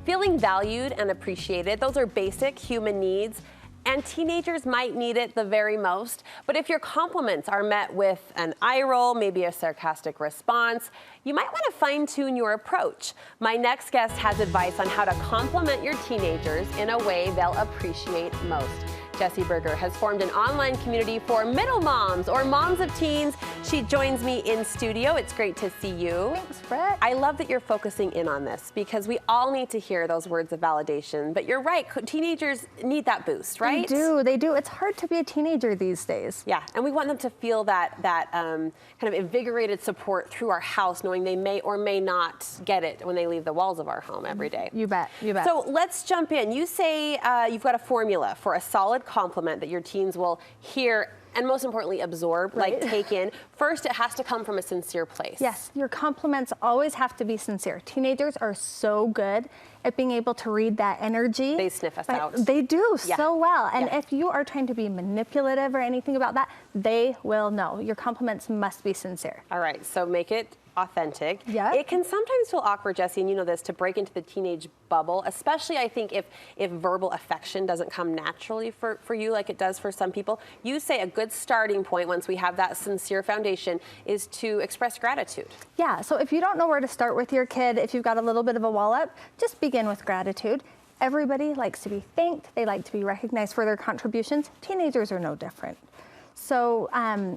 Feeling valued and appreciated, those are basic human needs. And teenagers might need it the very most. But if your compliments are met with an eye roll, maybe a sarcastic response, you might want to fine-tune your approach. My next guest has advice on how to compliment your teenagers in a way they'll appreciate most. Jessie Berger has formed an online community for middle moms or moms of teens. She joins me in studio. It's great to see you. Thanks, Brett. I love that you're focusing in on this because we all need to hear those words of validation. But you're right, teenagers need that boost, right? They do. It's hard to be a teenager these days. Yeah, and we want them to feel that kind of invigorated support through our house, knowing they may or may not get it when they leave the walls of our home every day. You bet, you bet. So let's jump in. You say you've got a formula for a solid compliment that your teens will hear and most importantly absorb, right. like take in. First, it has to come from a sincere place. Yes, your compliments always have to be sincere. Teenagers are so good at being able to read that energy. They sniff us out. They do so well. And yeah. if you are trying to be manipulative or anything about that, they will know. Your compliments must be sincere. All right, so make it authentic. Yeah. It can sometimes feel awkward, Jessie, and you know this, to break into the teenage bubble, especially I think if verbal affection doesn't come naturally for you like it does for some people. You say a good starting point once we have that sincere foundation is to express gratitude. Yeah, so if you don't know where to start with your kid, if you've got a little bit of a wall up, just begin with gratitude. Everybody likes to be thanked. They like to be recognized for their contributions. Teenagers are no different. So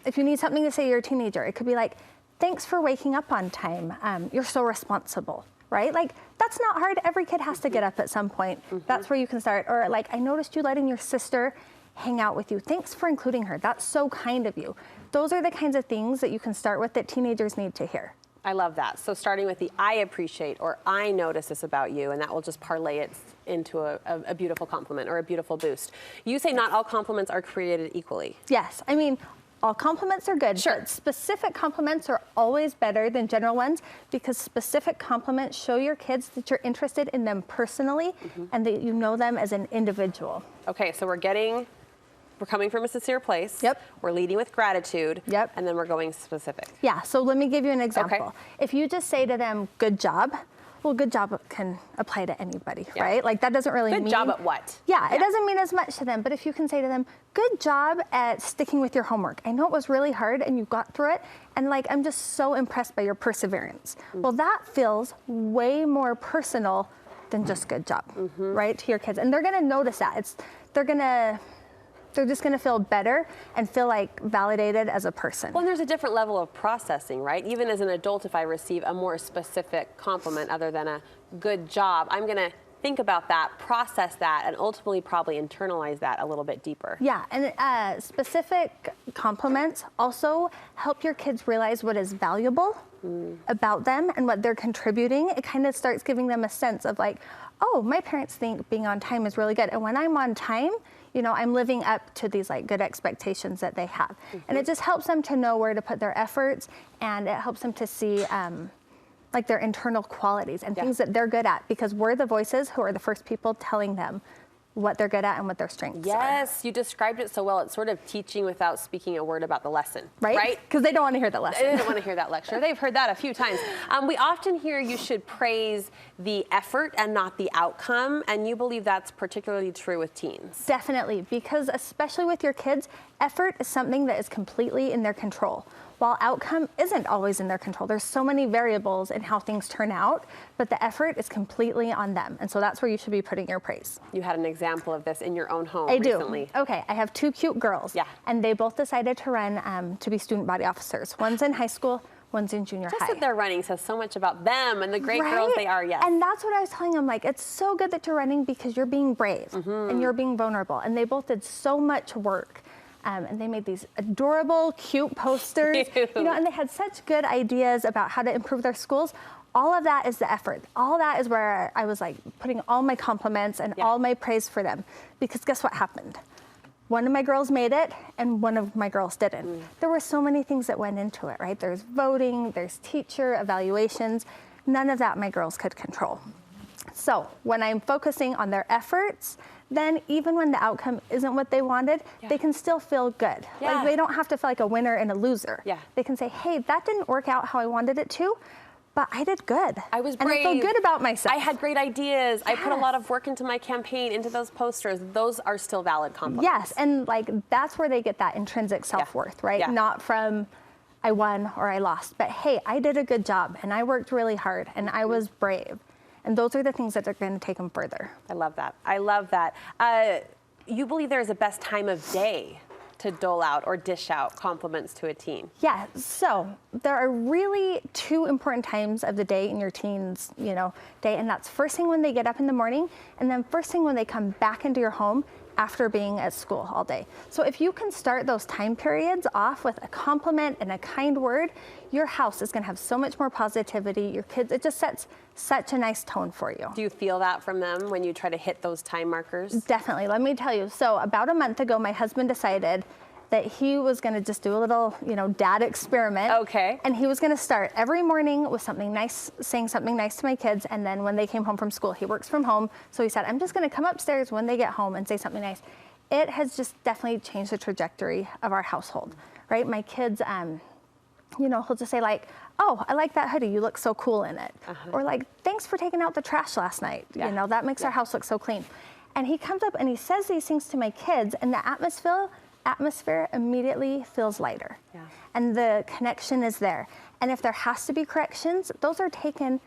if you need something to say to your teenager, it could be like, thanks for waking up on time. You're so responsible, right? Like, that's not hard. Every kid has to get up at some point. That's where you can start. Or like, I noticed you letting your sister hang out with you. Thanks for including her. That's so kind of you. Those are the kinds of things that you can start with that teenagers need to hear. I love that. So starting with the I appreciate or I notice this about you, and that will just parlay it into a beautiful compliment or a beautiful boost. You say not all compliments are created equally. Yes. I mean, all compliments are good, sure. But specific compliments are always better than general ones because specific compliments show your kids that you're interested in them personally and that you know them as an individual. Okay, so we're coming from a sincere place. Yep. We're leading with gratitude. Yep. And then we're going specific. Yeah, so let me give you an example. Okay. If you just say to them, good job, well, good job can apply to anybody, right? Like that doesn't really mean... Good job at what? Yeah, it doesn't mean as much to them, but if you can say to them, good job at sticking with your homework. I know it was really hard and you got through it, and like, I'm just so impressed by your perseverance. Well, that feels way more personal than just good job, right, to your kids. And they're gonna notice that. They're just gonna feel better and feel like validated as a person. Well, and there's a different level of processing, right? Even as an adult, if I receive a more specific compliment other than a good job, I'm gonna think about that, process that, and ultimately probably internalize that a little bit deeper. Yeah, and specific compliments also help your kids realize what is valuable about them and what they're contributing. It kind of starts giving them a sense of like, oh, my parents think being on time is really good. And when I'm on time, you know, I'm living up to these like good expectations that they have. And it just helps them to know where to put their efforts, and it helps them to see like their internal qualities and things that they're good at, because we're the voices who are the first people telling them what they're good at and what their strengths are. Yes, you described it so well. It's sort of teaching without speaking a word about the lesson. Right? Because they don't want to hear the lesson. They don't want to hear that lecture. They've heard that a few times. We often hear you should praise the effort and not the outcome, and you believe that's particularly true with teens. Definitely, because especially with your kids, effort is something that is completely in their control, while outcome isn't always in their control. There's so many variables in how things turn out, but the effort is completely on them. And so that's where you should be putting your praise. You had an example of this in your own home recently. I do. Okay, I have two cute girls. Yeah. And they both decided to run to be student body officers. One's in high school, one's in junior high. Just that they're running says so much about them and the great girls they are, yes. And that's what I was telling them, like, it's so good that you're running because you're being brave and you're being vulnerable. And they both did so much work. And they made these adorable, cute posters, you know, and they had such good ideas about how to improve their schools. All of that is the effort. All that is where I was like putting all my compliments and all my praise for them. Because guess what happened? One of my girls made it and one of my girls didn't. There were so many things that went into it, right? There's voting, there's teacher evaluations. None of that my girls could control. So when I'm focusing on their efforts, then even when the outcome isn't what they wanted, they can still feel good. Like they don't have to feel like a winner and a loser. They can say, hey, that didn't work out how I wanted it to, but I did good. I was brave. And I feel good about myself. I had great ideas. I put a lot Yes. of work into my campaign, into those posters. Those are still valid compliments. Yes, and like that's where they get that intrinsic self-worth, right? Yeah. Not from I won or I lost, but hey, I did a good job and I worked really hard and I was brave. And those are the things that are going to take them further. I love that. I love that. You believe there is a best time of day to dole out or dish out compliments to a teen? Yeah, so there are really two important times of the day in your teen's, day, and that's first thing when they get up in the morning, and then first thing when they come back into your home after being at school all day. So if you can start those time periods off with a compliment and a kind word, your house is gonna have so much more positivity. Your kids, it just sets such a nice tone for you. Do you feel that from them when you try to hit those time markers? Definitely. Let me tell you. So about a month ago, my husband decided that he was going to just do a little, dad experiment. Okay. And he was going to start every morning with something nice, saying something nice to my kids. And then when they came home from school, he works from home. So he said, I'm just going to come upstairs when they get home and say something nice. It has just definitely changed the trajectory of our household, right? My kids, he'll just say like, oh, I like that hoodie. You look so cool in it. Or like, thanks for taking out the trash last night. Yeah. That makes our house look so clean. And he comes up and he says these things to my kids, and the atmosphere immediately feels lighter. Yeah. And the connection is there. And if there has to be corrections, those are taken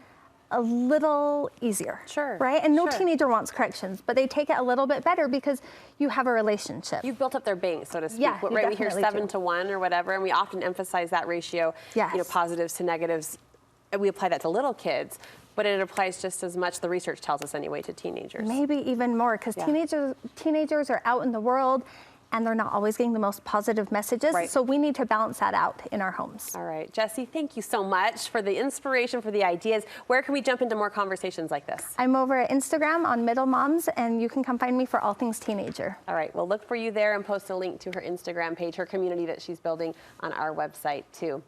a little easier. Sure. Right? And no Sure. teenager wants corrections, but they take it a little bit better because you have a relationship. You've built up their bank, so to speak. Yeah, you right? We hear definitely 7 do. to 1 or whatever, and we often emphasize that ratio, Yes. positives to negatives. And we apply that to little kids, but it applies just as much, the research tells us anyway, to teenagers. Maybe even more, because teenagers are out in the world and they're not always getting the most positive messages. Right. So we need to balance that out in our homes. All right, Jessie, thank you so much for the inspiration, for the ideas. Where can we jump into more conversations like this? I'm over at Instagram on Middle Moms, and you can come find me for all things teenager. All right, we'll look for you there and post a link to her Instagram page, her community that she's building on our website too.